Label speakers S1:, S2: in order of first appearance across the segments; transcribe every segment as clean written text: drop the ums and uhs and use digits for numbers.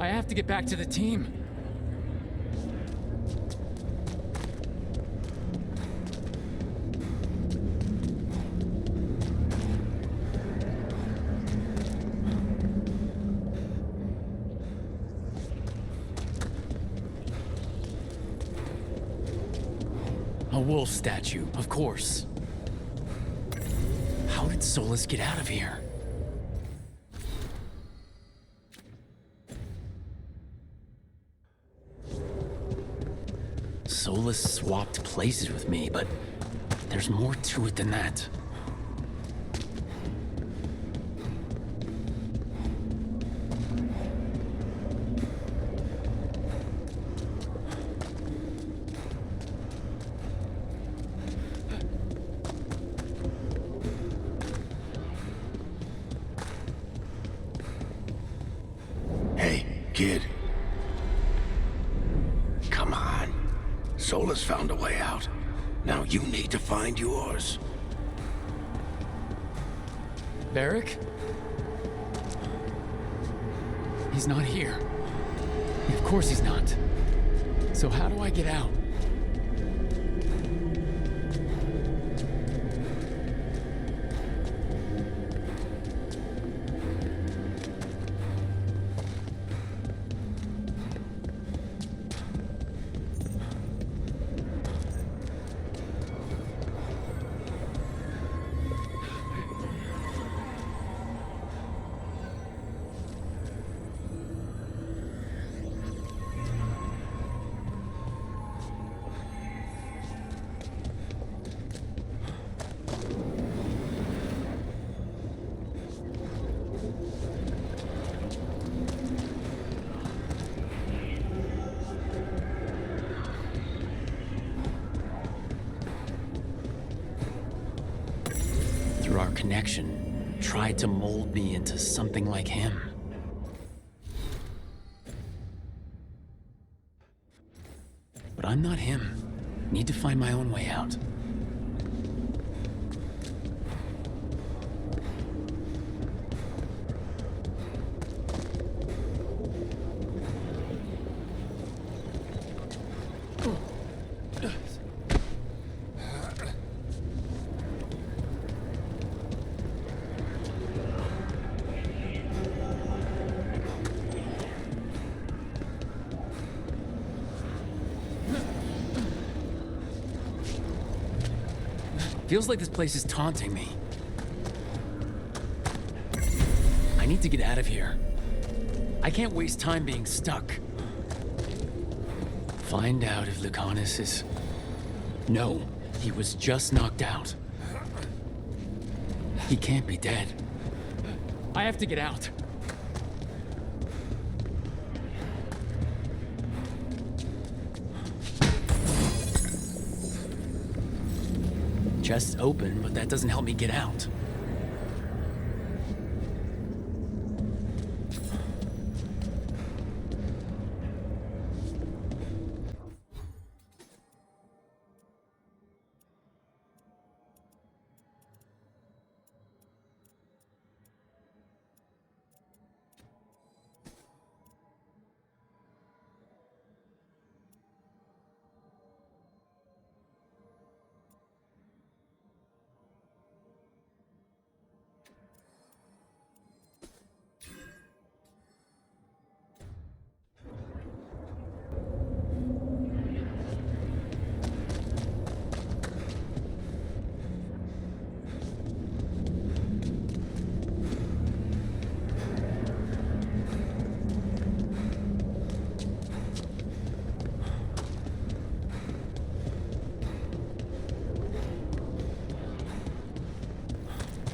S1: I have to get back to the team. A wolf statue, of course. How did Solus get out of here? Solus swapped places with me, but there's more to it than that.
S2: Kid. Come on. Solus found a way out. Now you need to find yours.
S1: Varric? He's not here. Of course he's not. So how do I get out? Our connection tried to mold me into something like him. But I'm not him. Need to find my own way out. Feels like this place is taunting me. I need to get out of here. I can't waste time being stuck. Find out if Lucanus is... No, he was just knocked out. He can't be dead. I have to get out. Chest's open, but that doesn't help me get out.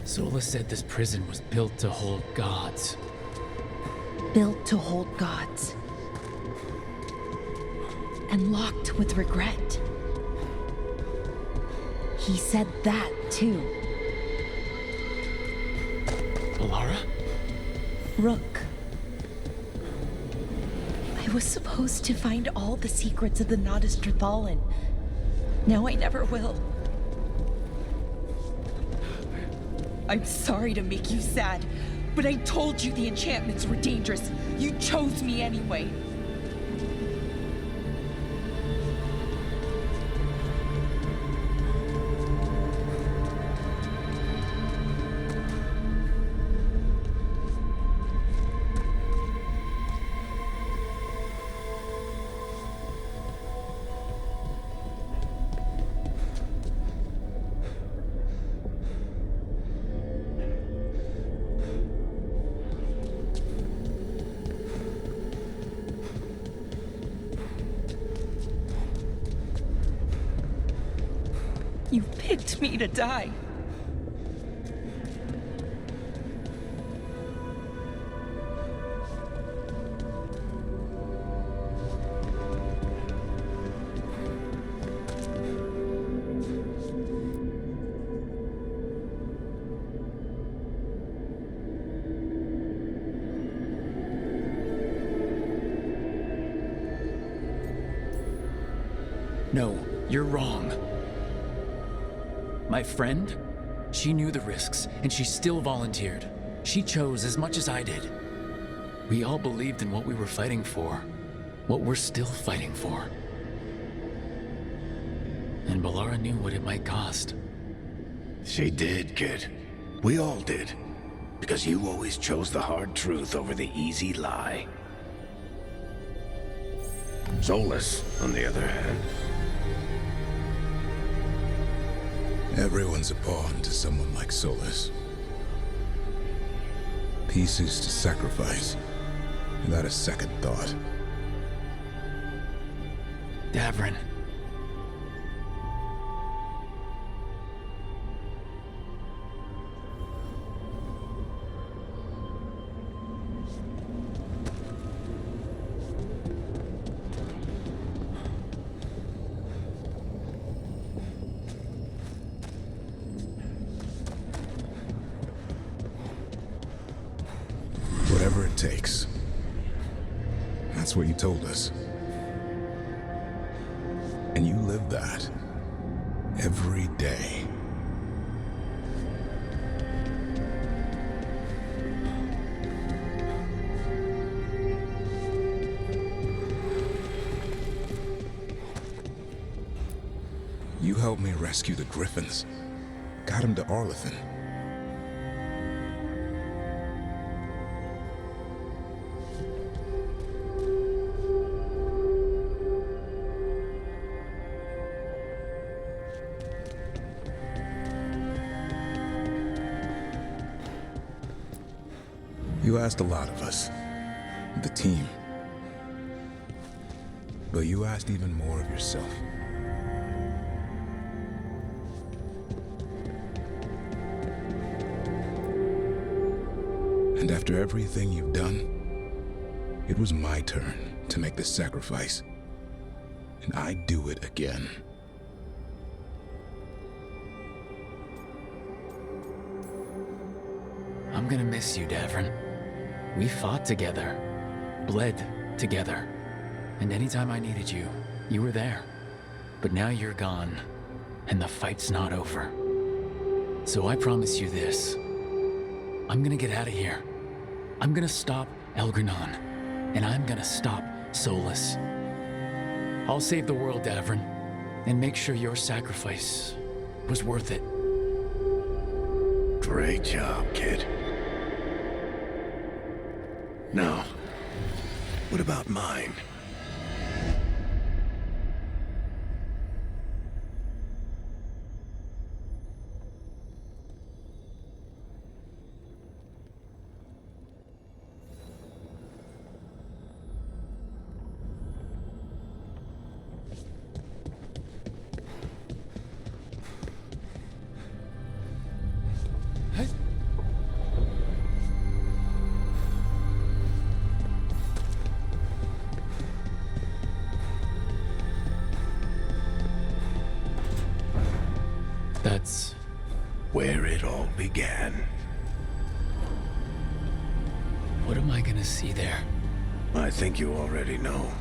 S1: Solus said this prison was built to hold gods.
S3: Built to hold gods. And locked with regret. He said that, too.
S1: Bellara?
S3: Rook. I was supposed to find all the secrets of the Nodus Trithallan. Now I never will. I'm sorry to make you sad, But I told you the enchantments were dangerous. You chose me anyway. You picked me to die.
S1: No, you're wrong. My friend, she knew the risks, and she still volunteered. She chose as much as I did. We all believed in what we were fighting for, what we're still fighting for. And Bellara knew what it might cost.
S2: She did, kid. We all did. Because you always chose the hard truth over the easy lie. Solus, on the other hand.
S4: Everyone's a pawn to someone like Solus. Pieces to sacrifice, without a second thought.
S1: Davrin.
S4: Whatever it takes. That's what you told us. And you live that. Every day. You helped me rescue the Griffins. Got him to Arlethan. You asked a lot of us, the team. But you asked even more of yourself. And after everything you've done, it was my turn to make the sacrifice. And I'd do it again.
S1: I'm gonna miss you, Davrin. We fought together, bled together, and anytime I needed you, you were there. But now you're gone, and the fight's not over. So I promise you this. I'm gonna get out of here. I'm gonna stop Elgranon, and I'm gonna stop Solus. I'll save the world, Davrin, and make sure your sacrifice was worth it.
S2: Great job, kid. Now, what about mine?
S1: That's
S2: where it all began.
S1: What am I gonna see there?
S2: I think you already know.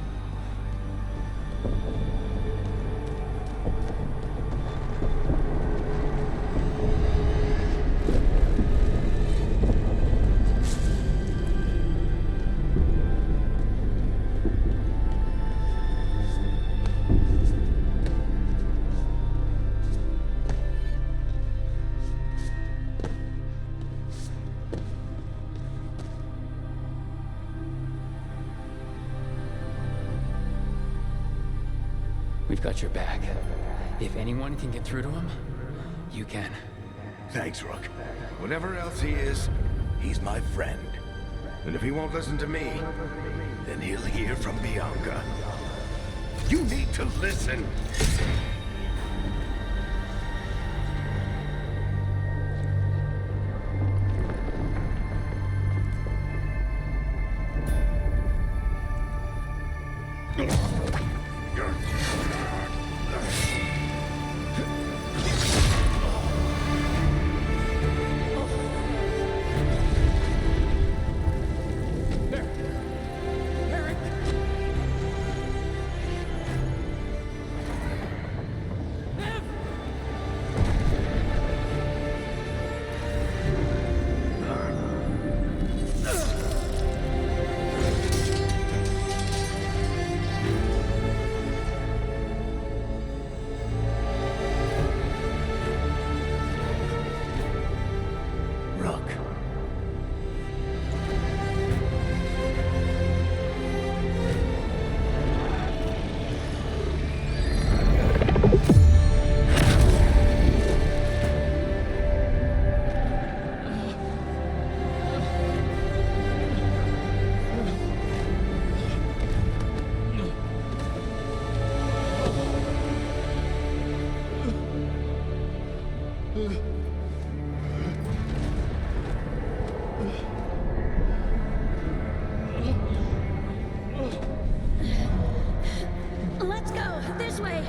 S1: We've got your back. If anyone can get through to him, you can.
S2: Thanks, Rook. Whatever else he is, he's my friend. And if he won't listen to me, then he'll hear from Bianca. You need to listen!
S5: Let's go! This way!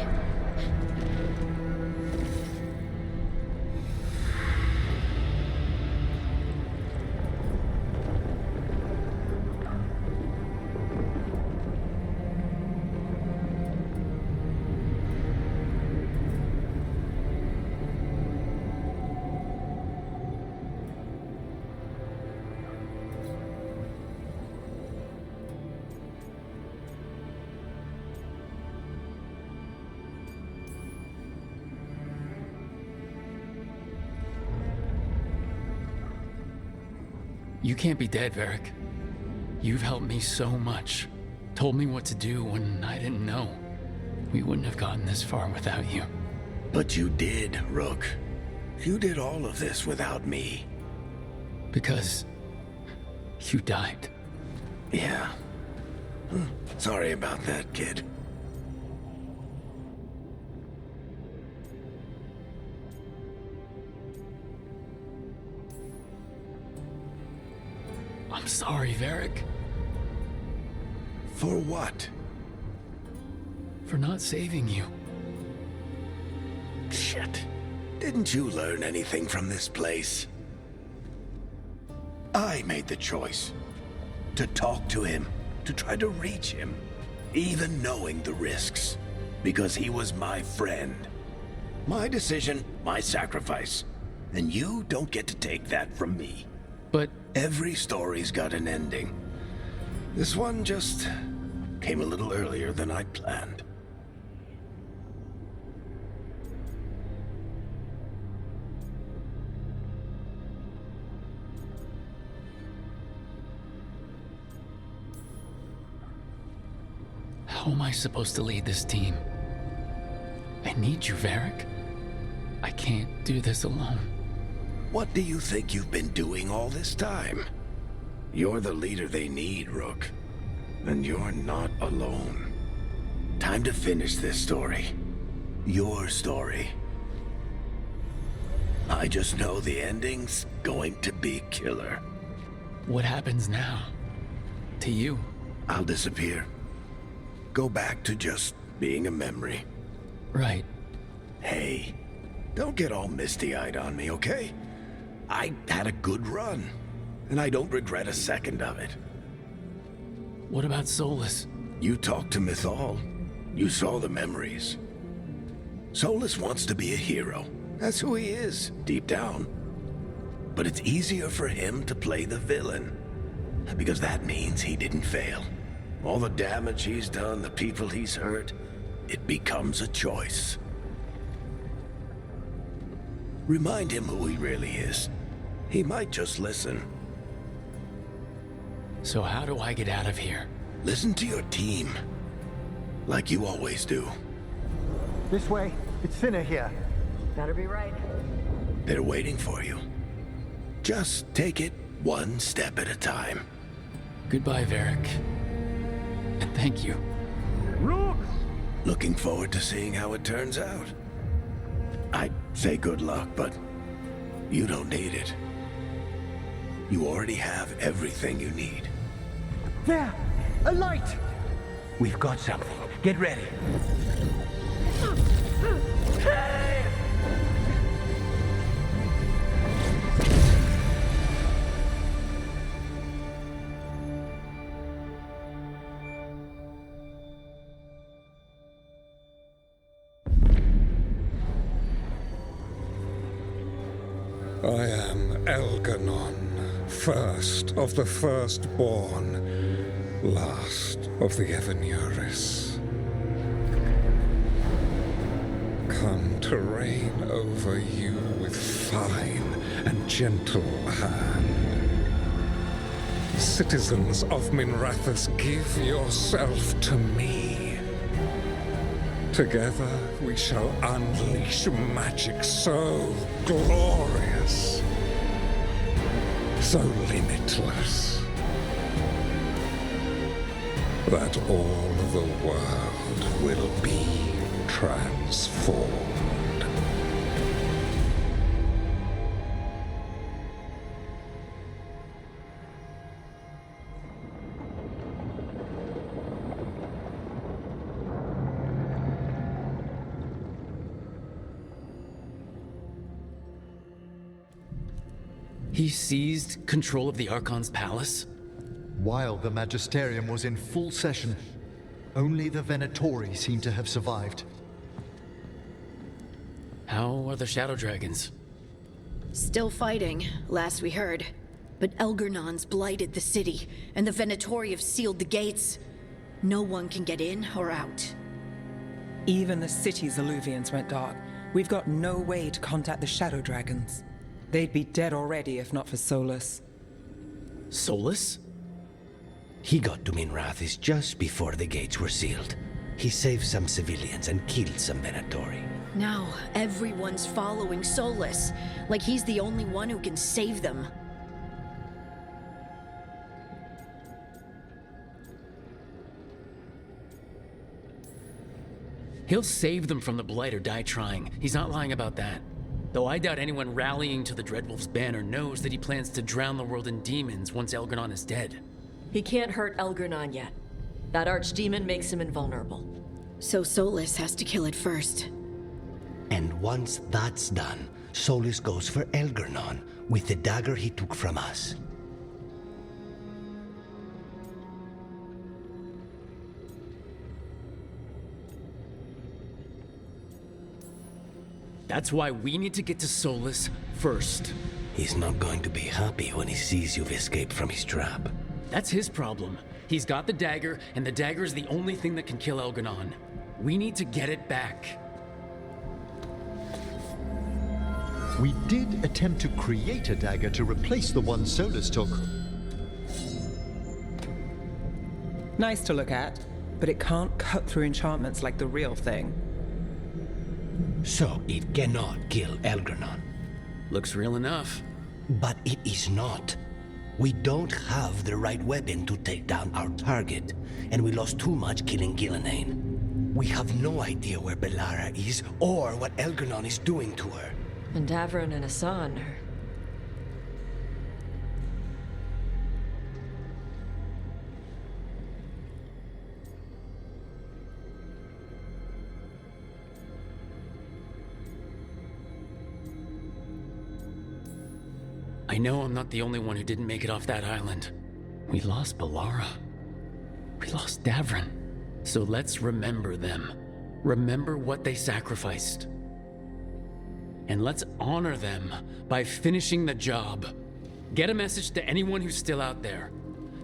S1: You can't be dead, Varric. You've helped me so much. Told me what to do when I didn't know. We wouldn't have gotten this far without you.
S2: But you did, Rook. You did all of this without me.
S1: Because you died.
S2: Yeah. Sorry about that, kid.
S1: I'm sorry, Varric.
S2: For what?
S1: For not saving you.
S2: Shit. Didn't you learn anything from this place? I made the choice. To talk to him. To try to reach him. Even knowing the risks. Because he was my friend. My decision, my sacrifice. And you don't get to take that from me.
S1: But
S2: Every story's got an ending. This one just came a little earlier than I'd planned.
S1: how am I supposed to lead this team? I need you, Varric. I can't do this alone.
S2: What do you think you've been doing all this time? You're the leader they need, Rook. And you're not alone. Time to finish this story. Your story. I just know the ending's going to be killer.
S1: What happens now? To you?
S2: I'll disappear. Go back to just being a memory.
S1: Right.
S2: Hey, don't get all misty-eyed on me, okay? I had a good run, and I don't regret a second of it.
S1: What about Solus?
S2: You talked to Mythal. You saw the memories. Solus wants to be a hero. That's who he is, deep down. But it's easier for him to play the villain, because that means he didn't fail. All the damage he's done, the people he's hurt, it becomes a choice. Remind him who he really is. He might just listen.
S1: So how do I get out of here?
S2: Listen to your team. Like you always do.
S6: This way. It's thinner here.
S7: Better be right.
S2: They're waiting for you. Just take it one step at a time.
S1: Goodbye, Varric. And thank you.
S6: Look!
S2: Looking forward to seeing how it turns out. I'd say good luck, but you don't need it. You already have everything you need.
S6: There! A light! We've got something. Get ready.
S8: I am Elganon, first of the firstborn, last of the Evanuris. Come to reign over you with fine and gentle hand. Citizens of Minrathous, give yourself to me. Together we shall unleash magic so glorious, so limitless, that all the world will be transformed.
S1: He seized control of the Archon's palace?
S9: While the Magisterium was in full session, only the Venatori seem to have survived.
S1: How are the Shadow Dragons?
S5: Still fighting, last we heard. But Elgernon's blighted the city, and the Venatori have sealed the gates. No one can get in or out.
S10: Even the city's Illuvians went dark. We've got no way to contact the Shadow Dragons. They'd be dead already if not for Solus.
S1: Solus?
S11: He got to Minrathous just before the gates were sealed. He saved some civilians and killed some Venatori.
S5: Now, everyone's following Solus, like he's the only one who can save them.
S1: He'll save them from the Blight or die trying. He's not lying about that. Though I doubt anyone rallying to the Dreadwolf's banner knows that he plans to drown the world in demons once Elgernon is dead.
S7: He can't hurt Elgernon yet. That archdemon makes him invulnerable.
S5: So Solus has to kill it first.
S11: And once that's done, Solus goes for Elgernon with the dagger he took from us.
S1: That's why we need to get to Solus first.
S11: He's not going to be happy when he sees you've escaped from his trap.
S1: That's his problem. He's got the dagger, and the dagger is the only thing that can kill Elgernon. We need to get it back.
S9: We did attempt to create a dagger to replace the one Solus took.
S10: Nice to look at, but it can't cut through enchantments like the real thing.
S11: So it cannot kill Elgernon.
S1: Looks real enough.
S11: But it is not. We don't have the right weapon to take down our target, and we lost too much killing Gillenane. We have no idea where Bellara is, or what Elgernon is doing to her.
S7: And Davrin and Hassan are...
S1: I know I'm not the only one who didn't make it off that island. We lost Bellara. We lost Davrin. So let's remember them. Remember what they sacrificed. And let's honor them by finishing the job. Get a message to anyone who's still out there.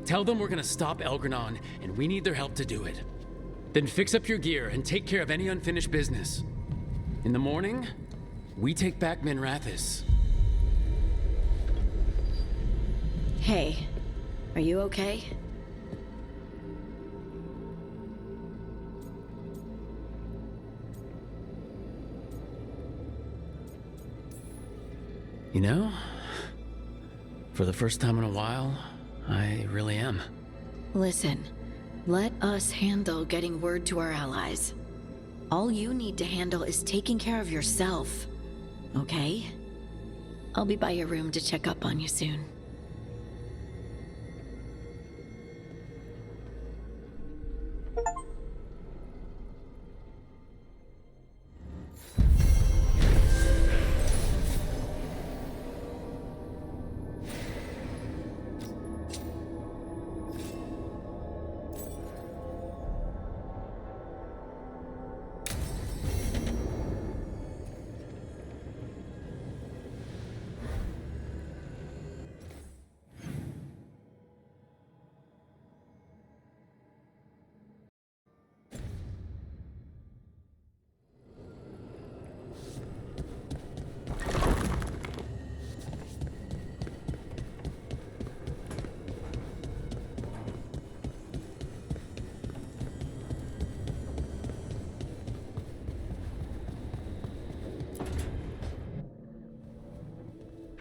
S1: Tell them we're gonna stop Elgernon, and we need their help to do it. Then fix up your gear and take care of any unfinished business. In the morning, we take back Minrathous.
S5: Hey, are you okay?
S1: You know, for the first time in a while, I really am.
S5: Listen, let us handle getting word to our allies. All you need to handle is taking care of yourself, okay? I'll be by your room to check up on you soon.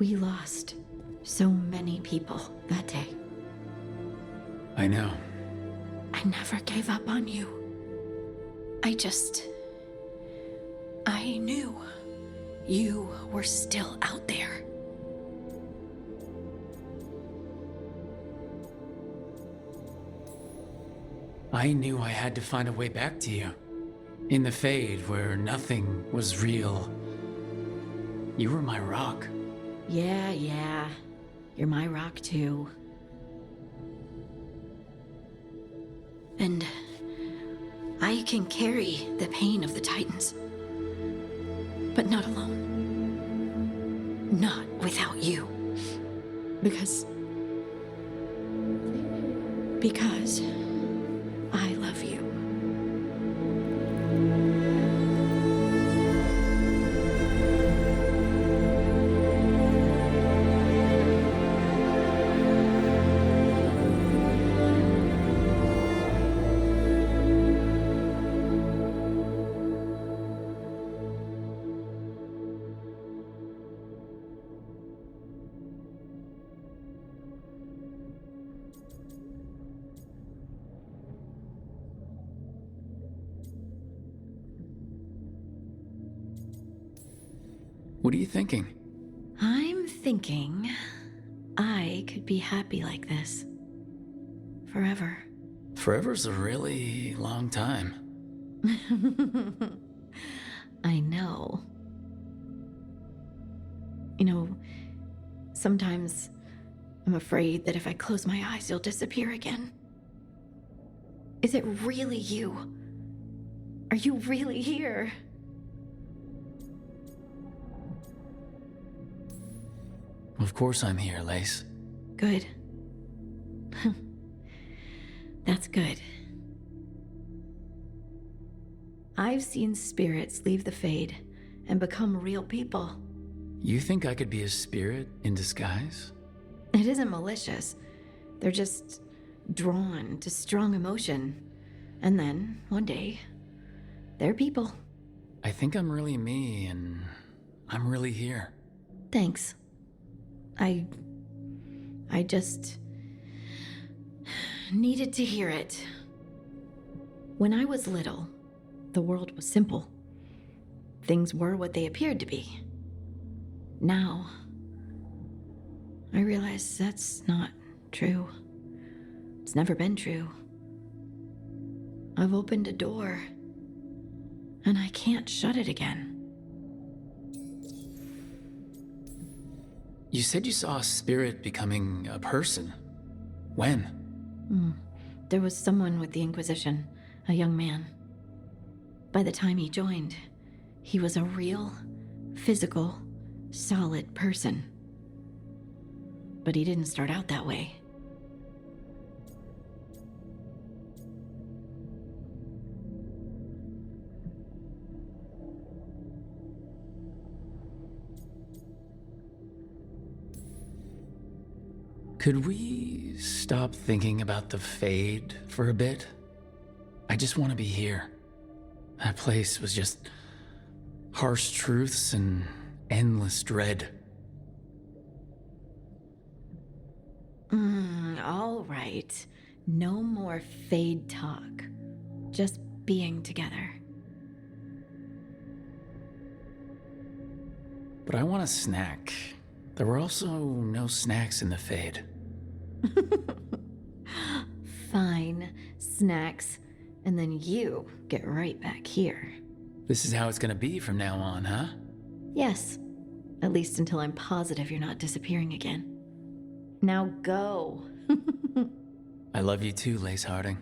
S5: We lost so many people that day.
S1: I know.
S5: I never gave up on you. I knew you were still out there.
S1: I knew I had to find a way back to you. In the Fade, where nothing was real. You were my rock.
S5: Yeah. You're my rock too. And I can carry the pain of the Titans. But not alone. Not without you. Because I love you.
S1: What are you thinking?
S5: I'm thinking I could be happy like this. Forever.
S1: Forever's a really long time.
S5: I know. You know, sometimes I'm afraid that if I close my eyes, you'll disappear again. Is it really you? Are you really here?
S1: Of course I'm here, Lace.
S5: Good. That's good. I've seen spirits leave the Fade and become real people.
S1: You think I could be a spirit in disguise?
S5: It isn't malicious. They're just drawn to strong emotion. And then, one day, they're people.
S1: I think I'm really me, and I'm really here.
S5: Thanks. I just needed to hear it. When I was little, the world was simple. Things were what they appeared to be. Now, I realize that's not true. It's never been true. I've opened a door, and I can't shut it again.
S1: You said you saw a spirit becoming a person. When?
S5: There was someone with the Inquisition, a young man. By the time he joined, he was a real, physical, solid person. But he didn't start out that way.
S1: Could we stop thinking about the Fade for a bit? I just want to be here. That place was just harsh truths and endless dread.
S5: All right. No more Fade talk. Just being together.
S1: But I want a snack. There were also no snacks in the Fade.
S5: Fine. Snacks. And then you get right back here.
S1: This is how it's gonna be from now on, huh?
S5: Yes. At least until I'm positive you're not disappearing again. Now go.
S1: I love you too, Lace Harding.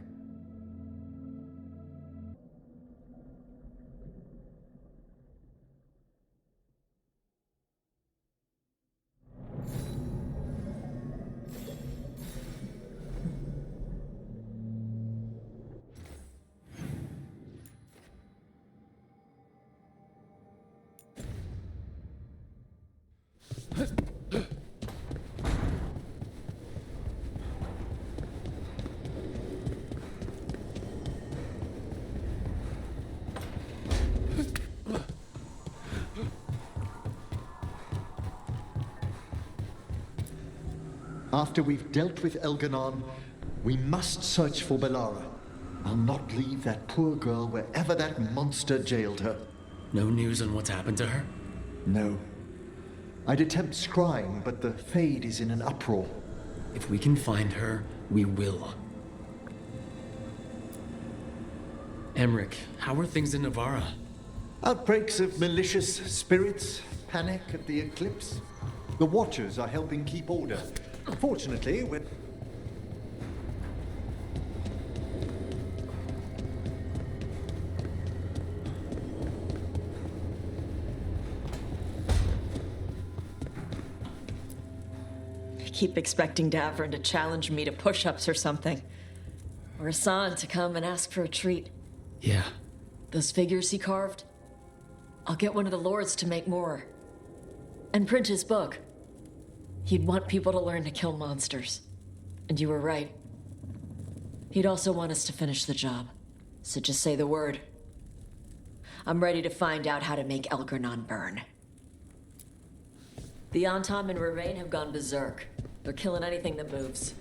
S9: After we've dealt with Elganon, we must search for Bellara. I'll not leave that poor girl wherever that monster jailed her.
S1: No news on what's happened to her?
S9: No. I'd attempt scrying, but the Fade is in an uproar.
S1: If we can find her, we will. Emmerich, how are things in Navarra?
S9: Outbreaks of malicious spirits, panic at the eclipse. The Watchers are helping keep order. Fortunately, we're...
S7: I keep expecting Davrin to challenge me to push-ups or something. Or Hassan to come and ask for a treat.
S1: Yeah.
S7: Those figures he carved? I'll get one of the lords to make more. And print his book. He'd want people to learn to kill monsters. And you were right. He'd also want us to finish the job. So just say the word. I'm ready to find out how to make Elgarnon burn. The Antom and Ravain have gone berserk. They're killing anything that moves.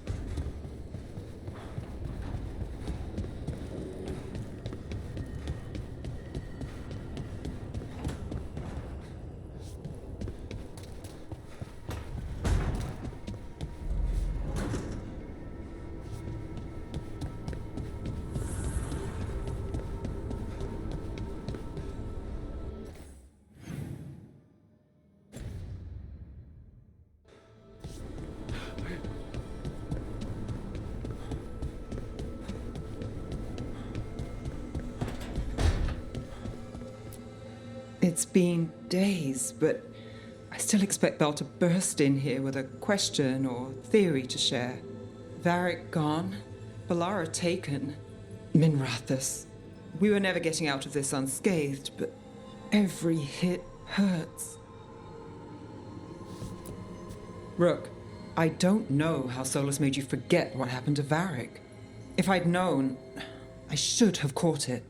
S10: It's been days, but I still expect Bell to burst in here with a question or theory to share. Varric gone, Bellara taken, Minrathus. We were never getting out of this unscathed, but every hit hurts. Rook, I don't know how Solus made you forget what happened to Varric. If I'd known, I should have caught it.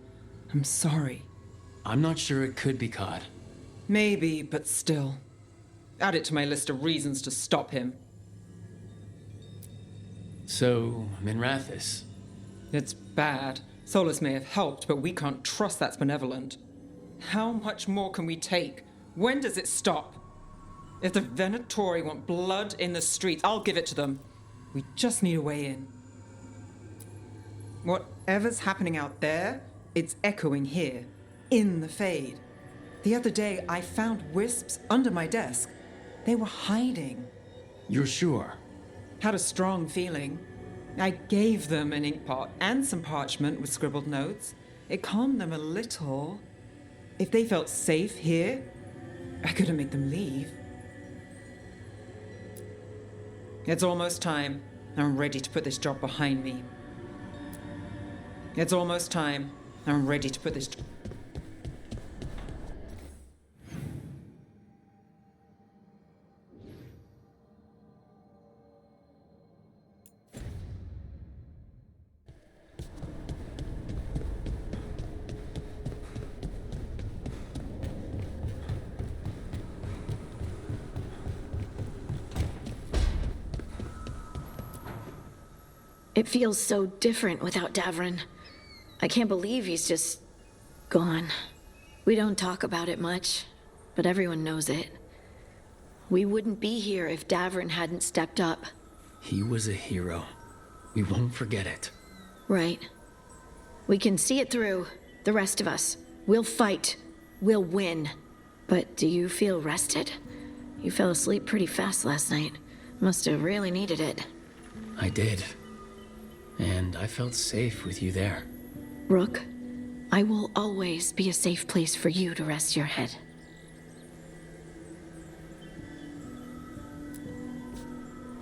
S10: I'm sorry.
S1: I'm not sure it could be caught.
S10: Maybe, but still. Add it to my list of reasons to stop him.
S1: So, Minrathus.
S10: It's bad. Solus may have helped, but we can't trust that's benevolent. How much more can we take? When does it stop? If the Venatori want blood in the streets, I'll give it to them. We just need a way in. Whatever's happening out there, it's echoing here. In the Fade. The other day, I found wisps under my desk. They were hiding.
S1: You're sure?
S10: Had a strong feeling. I gave them an inkpot and some parchment with scribbled notes. It calmed them a little. If they felt safe here, I couldn't make them leave. It's almost time. I'm ready to put this job behind me. It's almost time. I'm ready to put this...
S5: It feels so different without Davrin. I can't believe he's just gone. We don't talk about it much, but everyone knows it. We wouldn't be here if Davrin hadn't stepped up.
S1: He was a hero. We won't forget it.
S5: Right. We can see it through, the rest of us. We'll fight. We'll win. But do you feel rested? You fell asleep pretty fast last night. Must have really needed it.
S1: I did. And I felt safe with you there.
S5: Rook, I will always be a safe place for you to rest your head.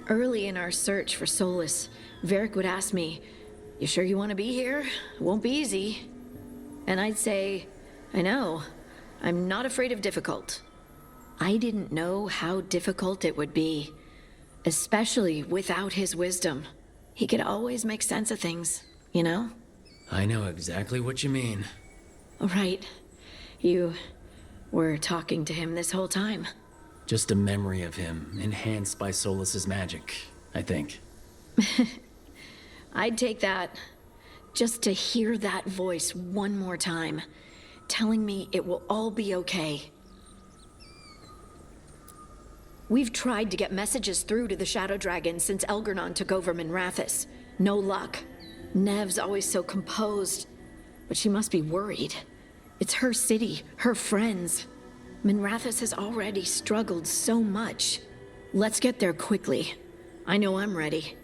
S5: Early in our search for solace, Varric would ask me, "You sure you want to be here? It won't be easy." And I'd say, "I know. I'm not afraid of difficult." I didn't know how difficult it would be, especially without his wisdom. He could always make sense of things, you know?
S1: I know exactly what you mean.
S5: Right. You were talking to him this whole time.
S1: Just a memory of him, enhanced by Solas's magic, I think.
S5: I'd take that. Just to hear that voice one more time, telling me it will all be okay. We've tried to get messages through to the Shadow Dragon since Elgernon took over Minrathous. No luck. Neve's always so composed, but she must be worried. It's her city, her friends. Minrathous has already struggled so much. Let's get there quickly. I know I'm ready.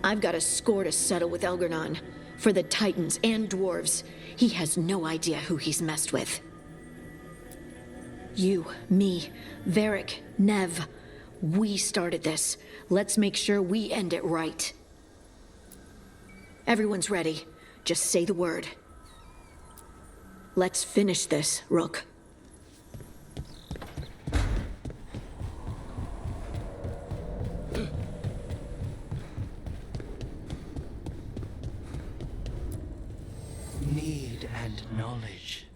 S5: I've got a score to settle with Elgernon. For the Titans and Dwarves. He has no idea who he's messed with. You, me, Varric, Neve. We started this. Let's make sure we end it right. Everyone's ready. Just say the word. Let's finish this, Rook.
S11: Need and knowledge.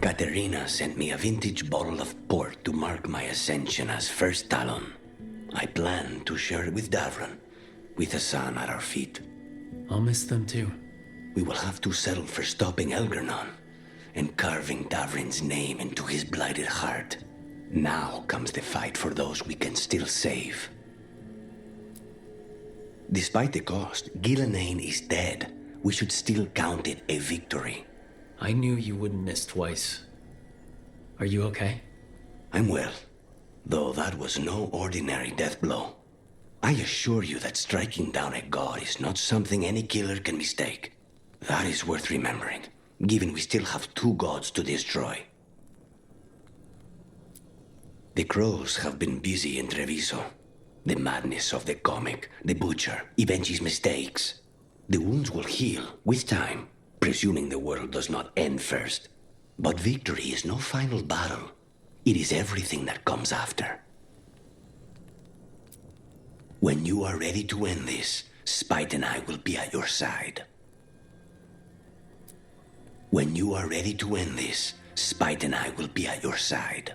S11: Katerina sent me a vintage bottle of port to mark my ascension as First Talon. I plan to share it with Davrin, with the sun at our feet.
S1: I'll miss them too.
S11: We will have to settle for stopping Elgernon and carving Davrin's name into his blighted heart. Now comes the fight for those we can still save. Despite the cost, Gillenane is dead. We should still count it a victory.
S1: I knew you wouldn't miss twice. Are you okay?
S11: I'm well, though that was no ordinary death blow. I assure you that striking down a god is not something any killer can mistake. That is worth remembering, given we still have 2 gods to destroy. The crows have been busy in Treviso. The madness of the comic, the butcher, Evenchi's mistakes. The wounds will heal with time, presuming the world does not end first. But victory is no final battle. It is everything that comes after. When you are ready to end this, Spite and I will be at your side. When you are ready to end this, Spite and I will be at your side.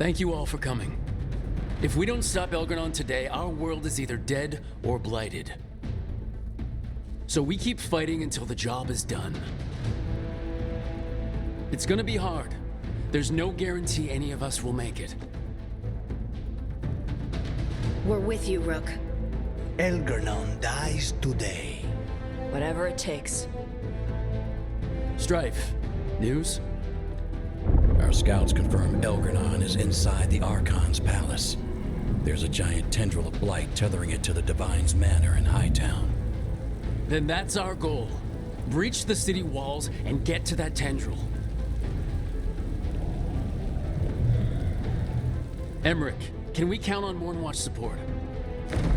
S1: Thank you all for coming. If we don't stop Elgar'non today, our world is either dead or blighted. So we keep fighting until the job is done. It's gonna be hard. There's no guarantee any of us will make it.
S5: We're with you, Rook.
S11: Elgar'non dies today.
S7: Whatever it takes.
S1: Strife, news?
S12: Our scouts confirm Elgar'non is inside the Archon's palace. There's a giant tendril of blight tethering it to the Divine's manor in Hightown.
S1: Then that's our goal. Breach the city walls and get to that tendril. Emmerich, can we count on Mournwatch support?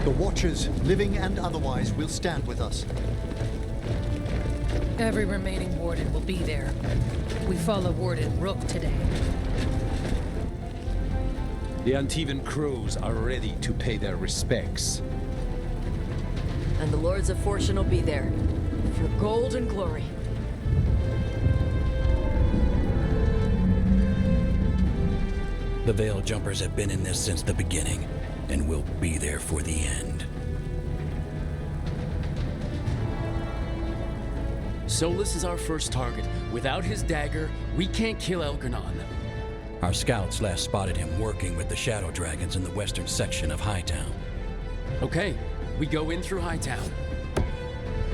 S9: The Watchers, living and otherwise, will stand with us.
S13: Every remaining Warden will be there. We follow Warden Rook today.
S14: The Antivan Crows are ready to pay their respects.
S7: And the Lords of Fortune will be there. For gold and glory.
S12: The Veil Jumpers have been in this since the beginning, and will be there for the end.
S1: Solus is our first target. Without his dagger, we can't kill Elgar'non.
S12: Our scouts last spotted him working with the Shadow Dragons in the western section of Hightown.
S1: Okay, we go in through Hightown.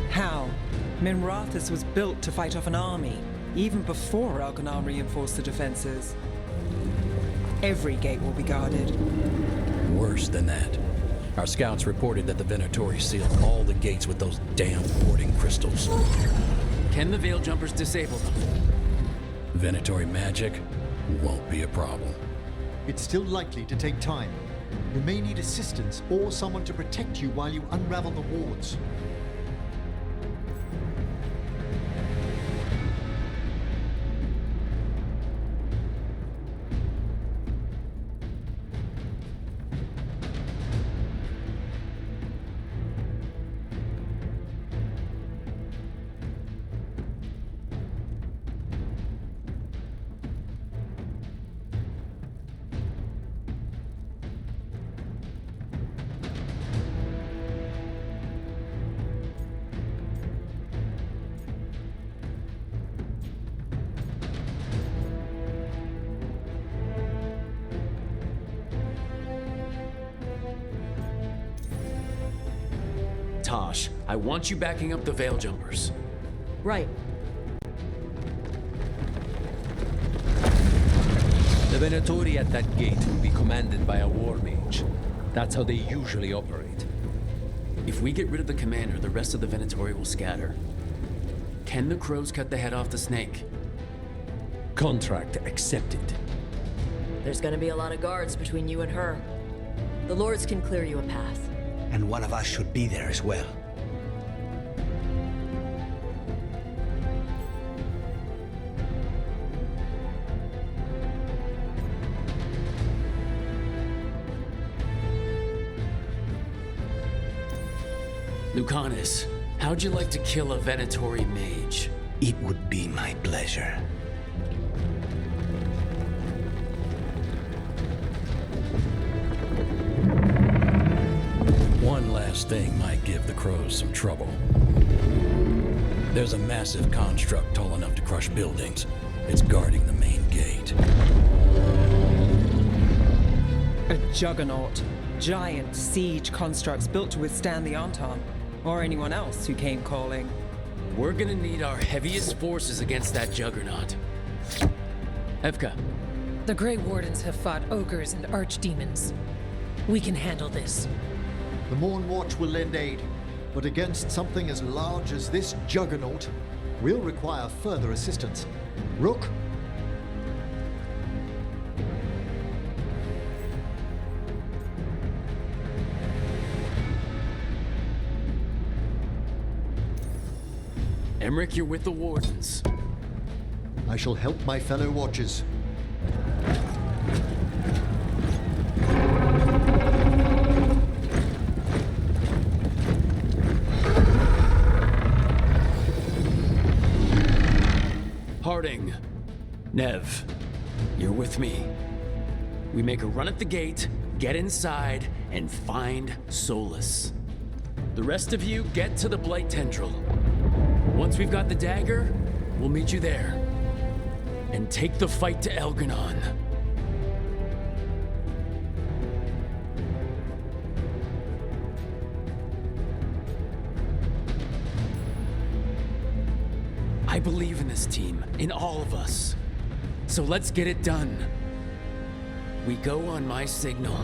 S10: How? Minrathous was built to fight off an army, even before Elgar'non reinforced the defenses. Every gate will be guarded.
S12: Worse than that. Our scouts reported that the Venatori sealed all the gates with those damn warding crystals.
S1: Can the Veil Jumpers disable them?
S12: Venatori magic won't be a problem.
S9: It's still likely to take time. You may need assistance or someone to protect you while you unravel the wards.
S1: Tosh, I want you backing up the Veil Jumpers.
S7: Right.
S14: The Venatori at that gate will be commanded by a war mage. That's how they usually operate.
S1: If we get rid of the commander, the rest of the Venatori will scatter. Can the crows cut the head off the snake?
S14: Contract accepted.
S7: There's gonna be a lot of guards between you and her. The Lords can clear you a path.
S11: And one of us should be there as well.
S1: Lucanus, how'd you like to kill a Venatori mage?
S11: It would be my pleasure.
S12: One last thing might give the crows some trouble. There's a massive construct tall enough to crush buildings. It's guarding the main gate.
S10: A juggernaut. Giant siege constructs built to withstand the Anton, or anyone else who came calling.
S1: We're gonna need our heaviest forces against that juggernaut. Evka.
S13: The Grey Wardens have fought ogres and archdemons. We can handle this.
S9: The Mournwatch will lend aid, but against something as large as this juggernaut, we'll require further assistance. Rook?
S1: Emmerich, you're with the Wardens.
S9: I shall help my fellow Watchers.
S1: Harding. Neve, you're with me. We make a run at the gate, get inside, and find solace. The rest of you get to the Blight Tendril. Once we've got the dagger, we'll meet you there. And take the fight to Elganon. I believe in this team, in all of us. So let's get it done. We go on my signal.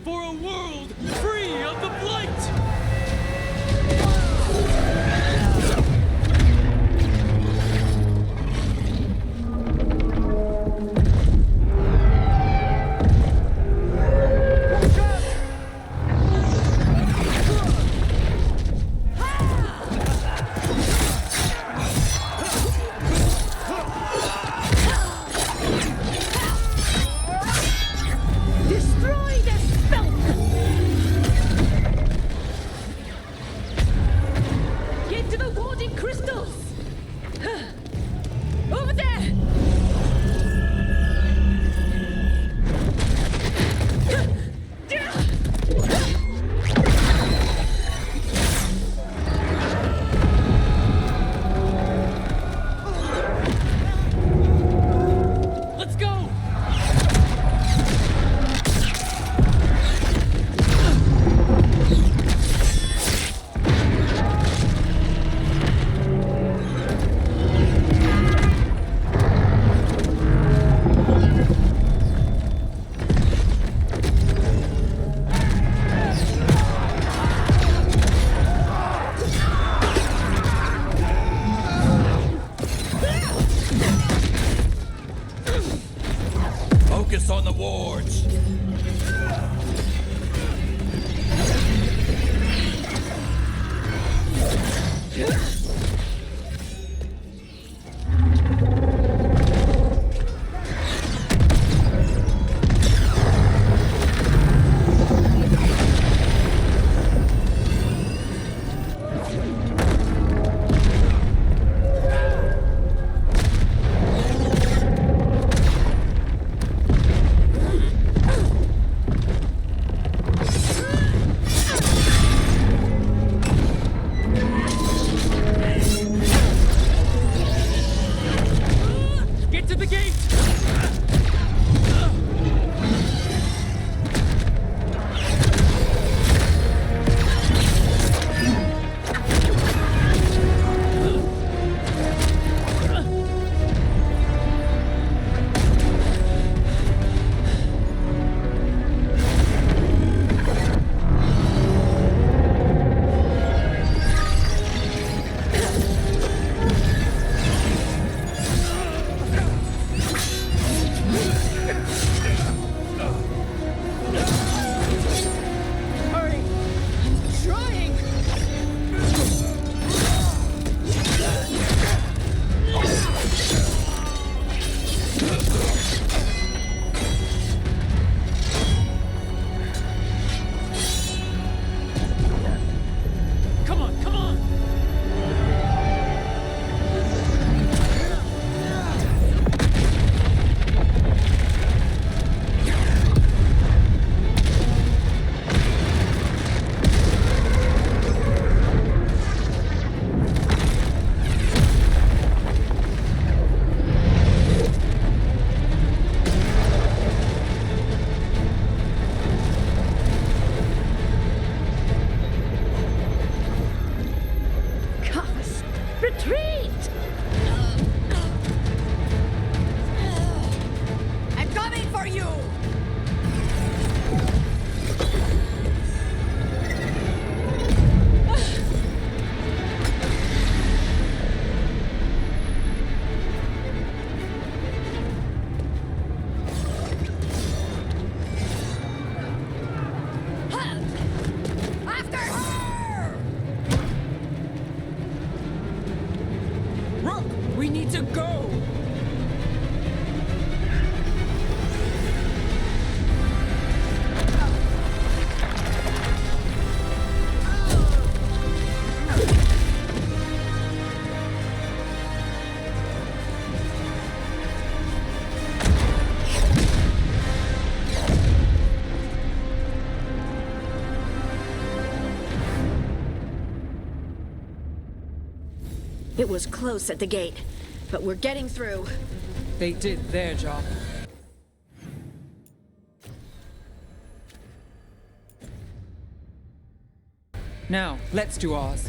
S1: For a world free of the Blight!
S3: Destroy the spell!
S10: to go!
S5: It was close at the gate, but we're getting through.
S10: They did their job. Now, let's do ours.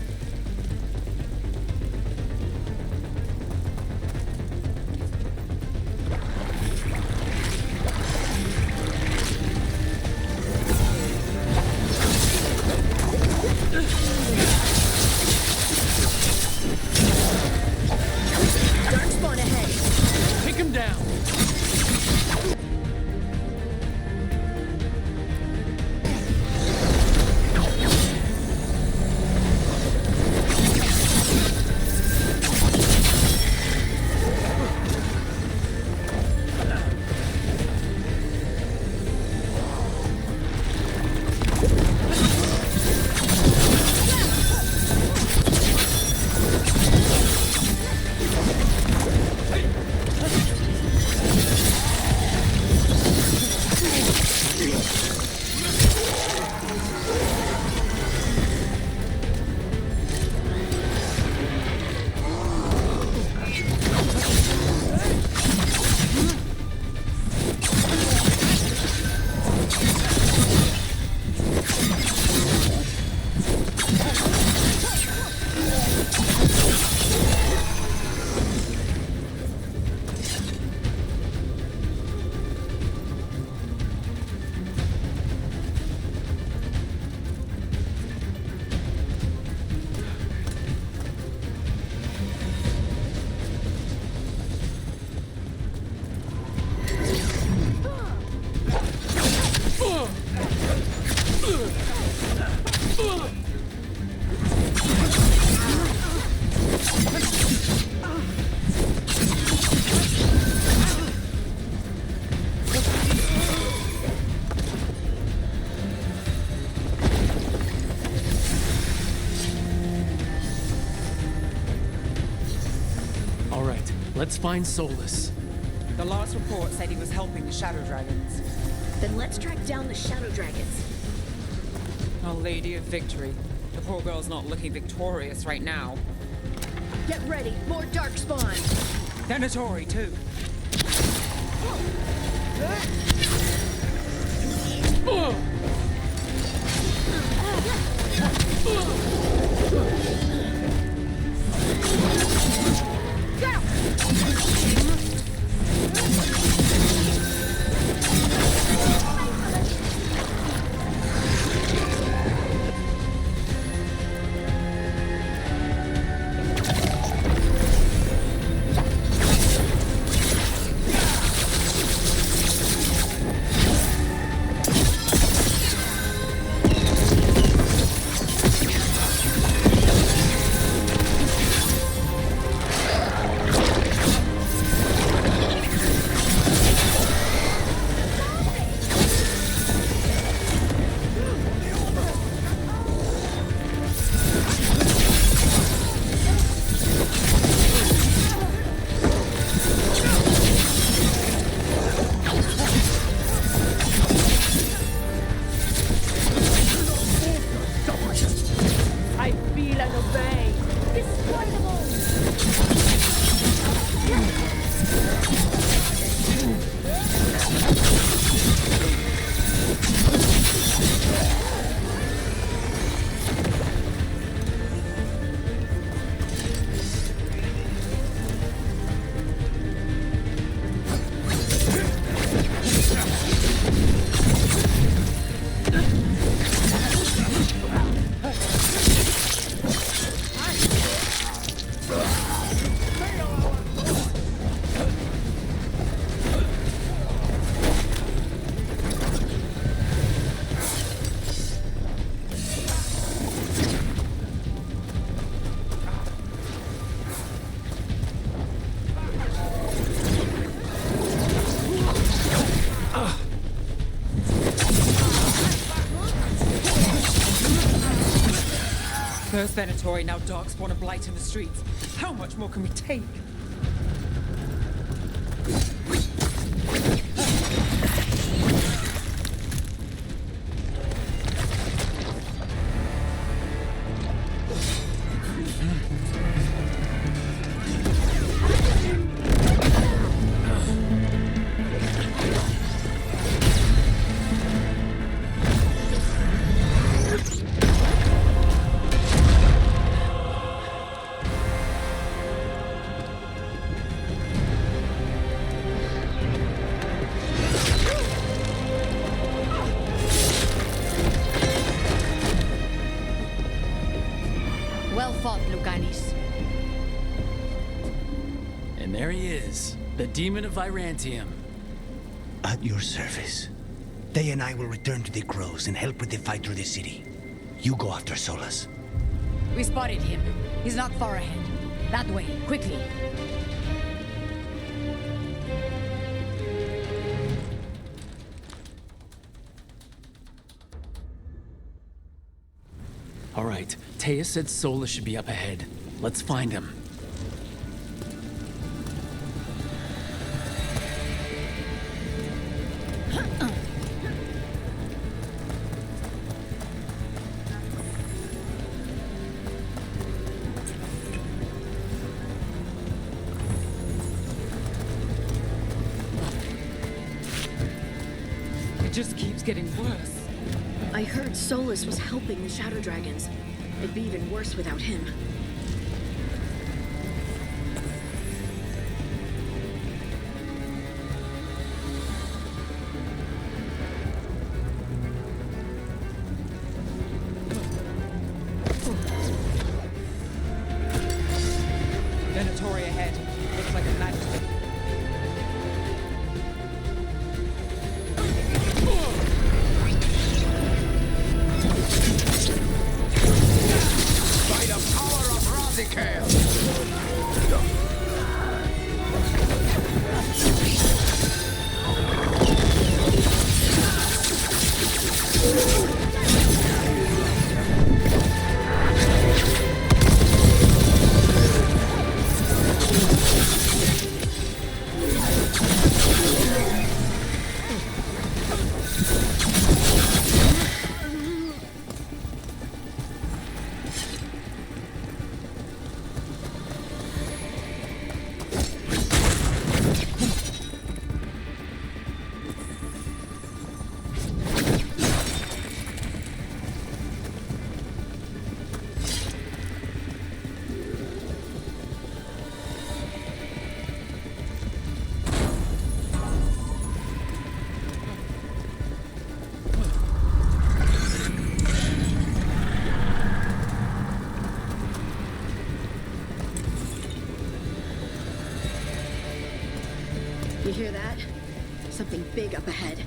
S5: Darkspawn ahead.
S1: Take him down! Let's find Solus.
S10: The last report said he was helping the Shadow Dragons.
S5: Then let's track down the Shadow Dragons.
S10: Our Lady of Victory. The poor girl's not looking victorious right now.
S5: Get ready, more Darkspawn!
S10: Venatori, too. First Venatori, now Darkspawn and Blight in the streets. How much more can we take?
S1: And there he is, the demon of Virantium.
S11: At your service. They and I will return to the Crows and help with the fight through the city. You go after Solus.
S15: We spotted him. He's not far ahead. That way, quickly.
S1: All right, Taya said Solus should be up ahead. Let's find him.
S10: It just keeps getting worse.
S5: I heard Solus was helping the Shadow Dragons. It'd be even worse without him.
S10: Venatori ahead. Looks like a knife.
S6: By the power of Radical!
S5: You hear that? Something big up ahead.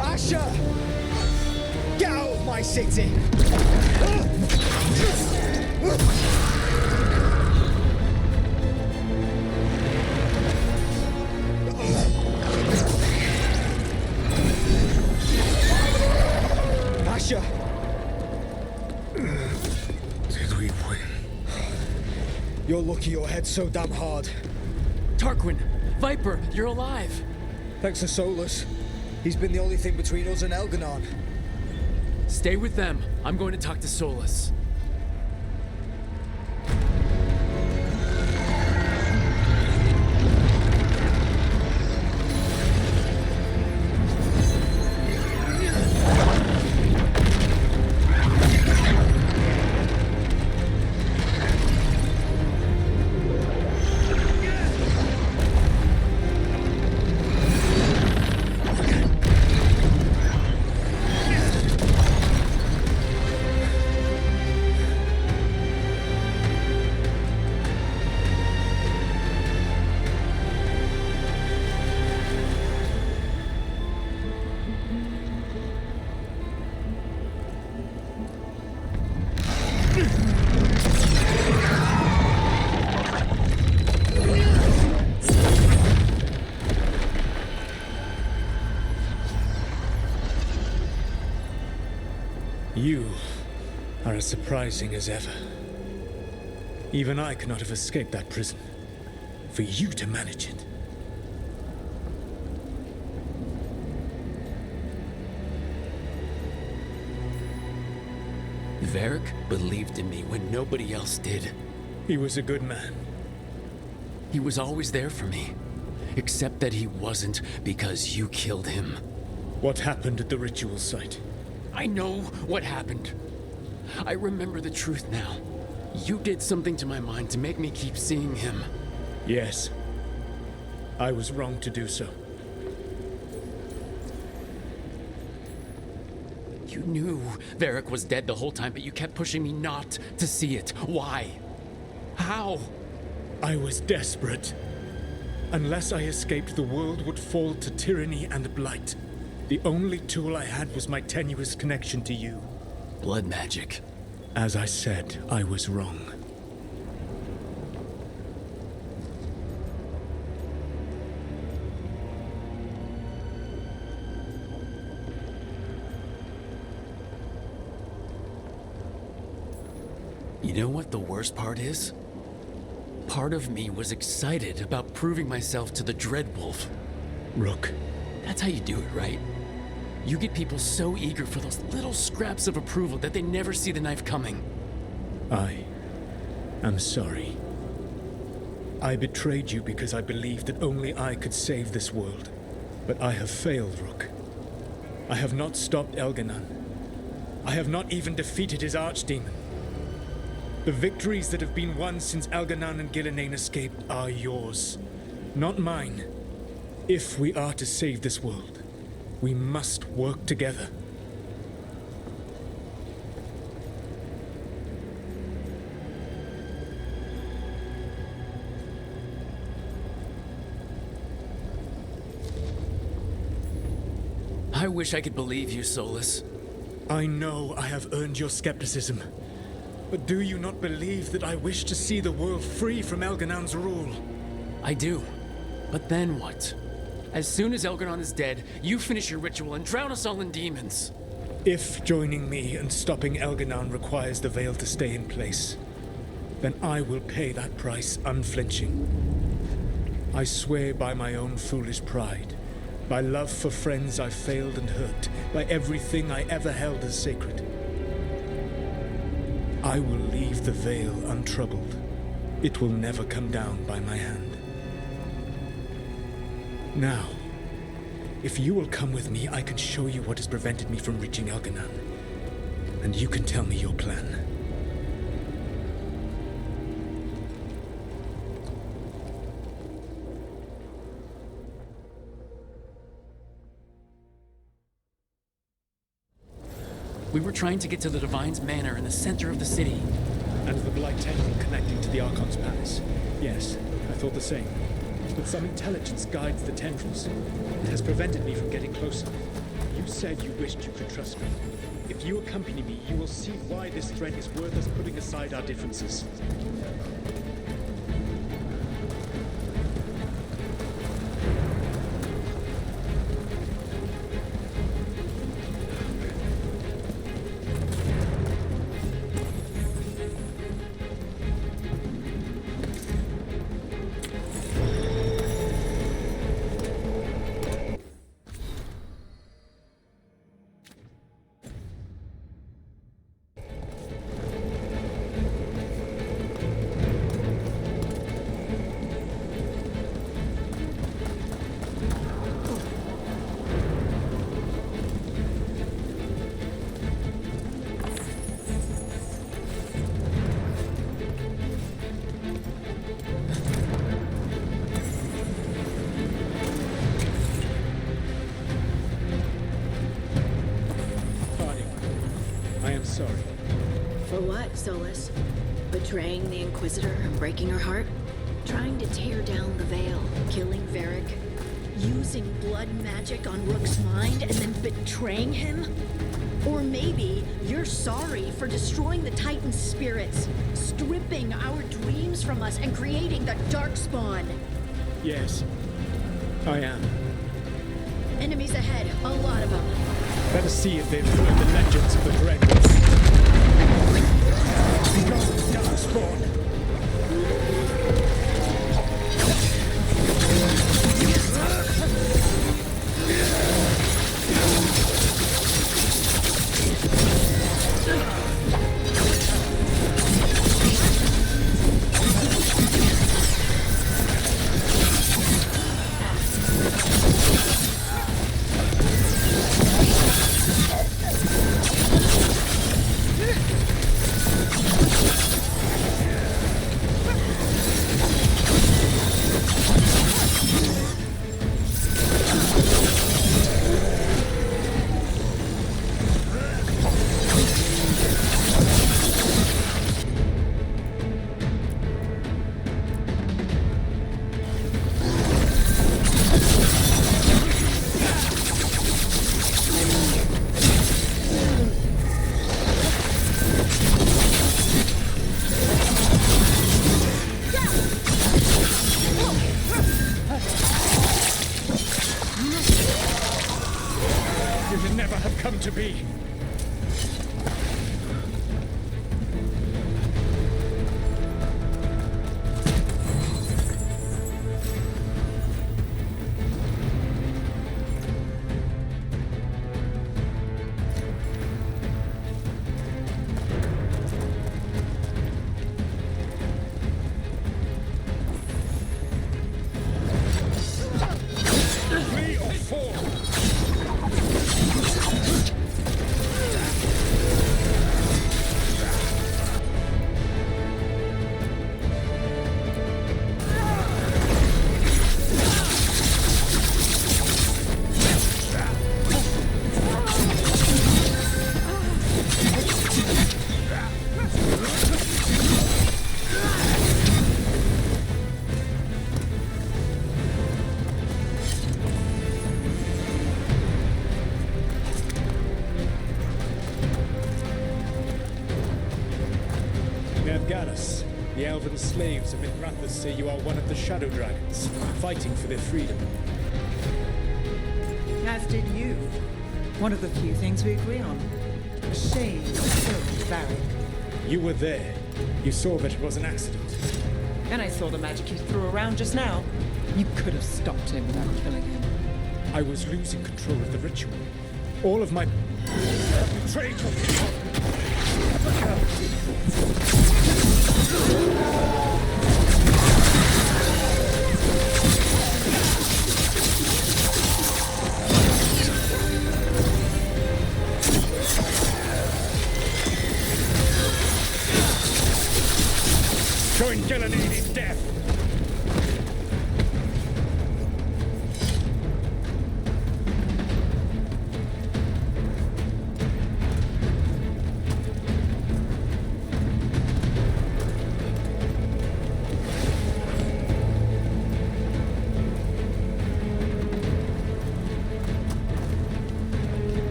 S6: Asher! Get out of my city! Asher!
S2: Did we win?
S6: You're lucky your head's so damn hard.
S1: Tarquin! Viper, you're alive!
S6: Thanks to Solus. He's been the only thing between us and Elganon.
S1: Stay with them. I'm going to talk to Solus.
S16: You are as surprising as ever. Even I could not have escaped that prison. For you to manage it.
S1: Varric believed in me when nobody else did.
S16: He was a good man.
S1: He was always there for me. Except that he wasn't because you killed him.
S16: What happened at the ritual site?
S1: I know what happened. I remember the truth now. You did something to my mind to make me keep seeing him.
S16: Yes. I was wrong to do so.
S1: You knew Varric was dead the whole time, but you kept pushing me not to see it. Why? How?
S16: I was desperate. Unless I escaped, the world would fall to tyranny and blight. The only tool I had was my tenuous connection to you.
S1: Blood magic.
S16: As I said, I was wrong.
S1: You know what the worst part is? Part of me was excited about proving myself to the Dreadwolf.
S16: Rook.
S1: That's how you do it, right? You get people so eager for those little scraps of approval that they never see the knife coming.
S16: I am sorry. I betrayed you because I believed that only I could save this world. But I have failed, Rook. I have not stopped Elganon. I have not even defeated his archdemon. The victories that have been won since Elganon and Gillenane escaped are yours, not mine. If we are to save this world, we must work together.
S1: I wish I could believe you, Solus.
S16: I know I have earned your skepticism. But do you not believe that I wish to see the world free from Elganon's rule?
S1: I do. But then what? As soon as Elganon is dead, you finish your ritual and drown us all in demons.
S16: If joining me and stopping Elganon requires the Veil to stay in place, then I will pay that price unflinching. I swear by my own foolish pride, by love for friends I failed and hurt, by everything I ever held as sacred. I will leave the Veil untroubled. It will never come down by my hand. Now, if you will come with me, I can show you what has prevented me from reaching Elganon. And you can tell me your plan.
S1: We were trying to get to the Divine's Manor in the center of the city.
S16: And the Blight Temple connecting to the Archon's palace. Yes, I thought the same. But some intelligence guides the tendrils. It has prevented me from getting closer. You said you wished you could trust me. If you accompany me, you will see why this threat is worth us putting aside our differences.
S5: Solus, betraying the Inquisitor and breaking her heart, trying to tear down the Veil, killing Varric, using blood magic on Rook's mind and then betraying him? Or maybe you're sorry for destroying the Titan's spirits, stripping our dreams from us and creating the Darkspawn.
S16: Yes, I am.
S5: Enemies ahead, a lot of them.
S16: Let us see if they've heard the legends of the Dread Wolf. Darkspawn! To be. The elven slaves of Minrathous say you are one of the Shadow Dragons, fighting for their freedom.
S10: As did you. One of the few things we agree on. A shame you killed Varric.
S16: You were there. You saw that it was an accident.
S10: And I saw the magic you threw around just now. You could have stopped him without killing him.
S16: I was losing control of the ritual. All of my... betrayed you.